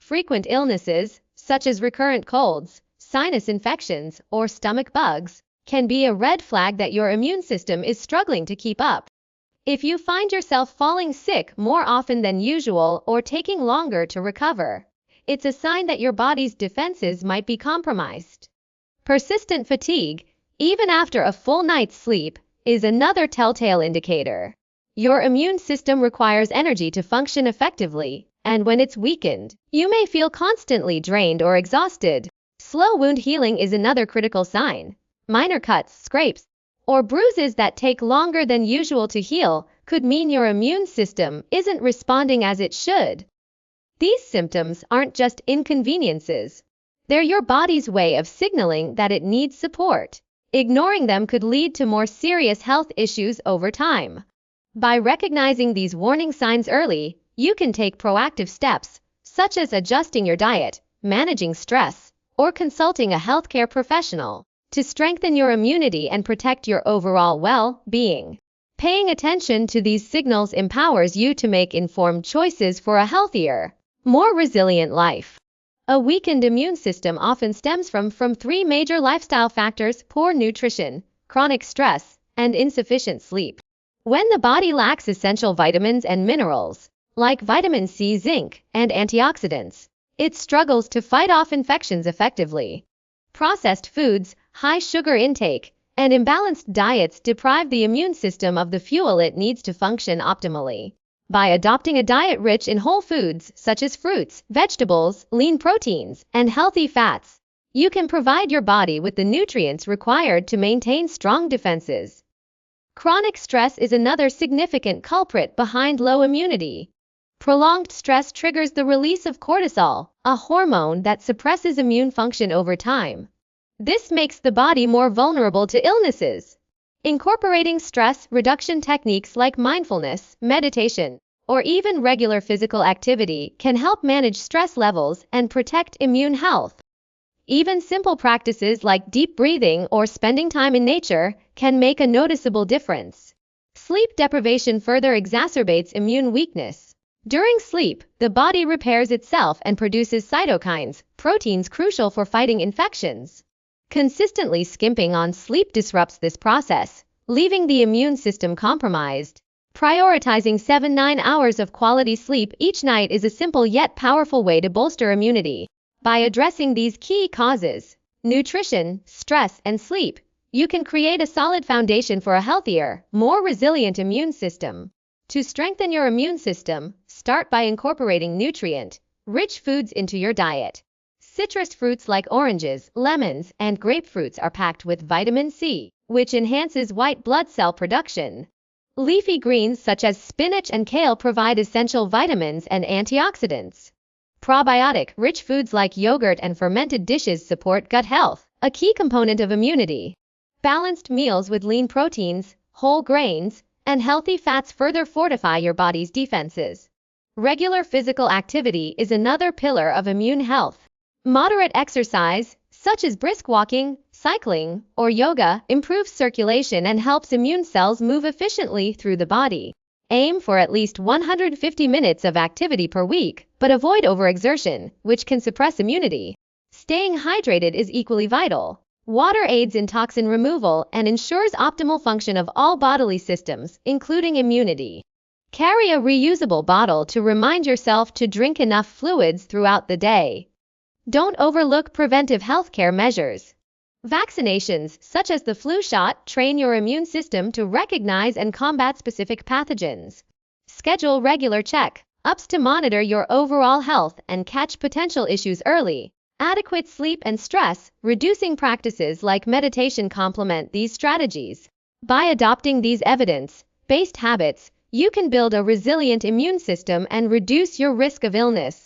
Frequent illnesses, such as recurrent colds, sinus infections, or stomach bugs, can be a red flag that your immune system is struggling to keep up. If you find yourself falling sick more often than usual or taking longer to recover, it's a sign that your body's defenses might be compromised. Persistent fatigue, even after a full night's sleep, is another telltale indicator. Your immune system requires energy to function effectively, and when it's weakened, you may feel constantly drained or exhausted. Slow wound healing is another critical sign. Minor cuts, scrapes, or bruises that take longer than usual to heal could mean your immune system isn't responding as it should. These symptoms aren't just inconveniences. They're your body's way of signaling that it needs support. Ignoring them could lead to more serious health issues over time. By recognizing these warning signs early, you can take proactive steps, such as adjusting your diet, managing stress, or consulting a healthcare professional to strengthen your immunity and protect your overall well-being. Paying attention to these signals empowers you to make informed choices for a healthier, more resilient life. A weakened immune system often stems from three major lifestyle factors: poor nutrition, chronic stress, and insufficient sleep. When the body lacks essential vitamins and minerals, like vitamin C, zinc, and antioxidants, it struggles to fight off infections effectively. Processed foods, high sugar intake, and imbalanced diets deprive the immune system of the fuel it needs to function optimally. By adopting a diet rich in whole foods such as fruits, vegetables, lean proteins, and healthy fats, you can provide your body with the nutrients required to maintain strong defenses. Chronic stress is another significant culprit behind low immunity. Prolonged stress triggers the release of cortisol, a hormone that suppresses immune function over time. This makes the body more vulnerable to illnesses. Incorporating stress reduction techniques like mindfulness, meditation, or even regular physical activity can help manage stress levels and protect immune health. Even simple practices like deep breathing or spending time in nature can make a noticeable difference. Sleep deprivation further exacerbates immune weakness. During sleep, the body repairs itself and produces cytokines, proteins crucial for fighting infections. Consistently skimping on sleep disrupts this process, leaving the immune system compromised. Prioritizing 7-9 hours of quality sleep each night is a simple yet powerful way to bolster immunity. By addressing these key causes, nutrition, stress, and sleep, you can create a solid foundation for a healthier, more resilient immune system. To strengthen your immune system, start by incorporating nutrient-rich foods into your diet. Citrus fruits like oranges, lemons, and grapefruits are packed with vitamin C, which enhances white blood cell production. Leafy greens such as spinach and kale provide essential vitamins and antioxidants. Probiotic-rich foods like yogurt and fermented dishes support gut health, a key component of immunity. Balanced meals with lean proteins, whole grains, and healthy fats further fortify your body's defenses. Regular physical activity is another pillar of immune health. Moderate exercise, such as brisk walking, cycling, or yoga, improves circulation and helps immune cells move efficiently through the body. Aim for at least 150 minutes of activity per week, but avoid overexertion, which can suppress immunity. Staying hydrated is equally vital. Water aids in toxin removal and ensures optimal function of all bodily systems, including immunity. Carry a reusable bottle to remind yourself to drink enough fluids throughout the day. Don't overlook preventive healthcare measures. Vaccinations, such as the flu shot, train your immune system to recognize and combat specific pathogens. Schedule regular checkups to monitor your overall health and catch potential issues early. Adequate sleep and stress-reducing practices like meditation complement these strategies. By adopting these evidence-based habits, you can build a resilient immune system and reduce your risk of illness.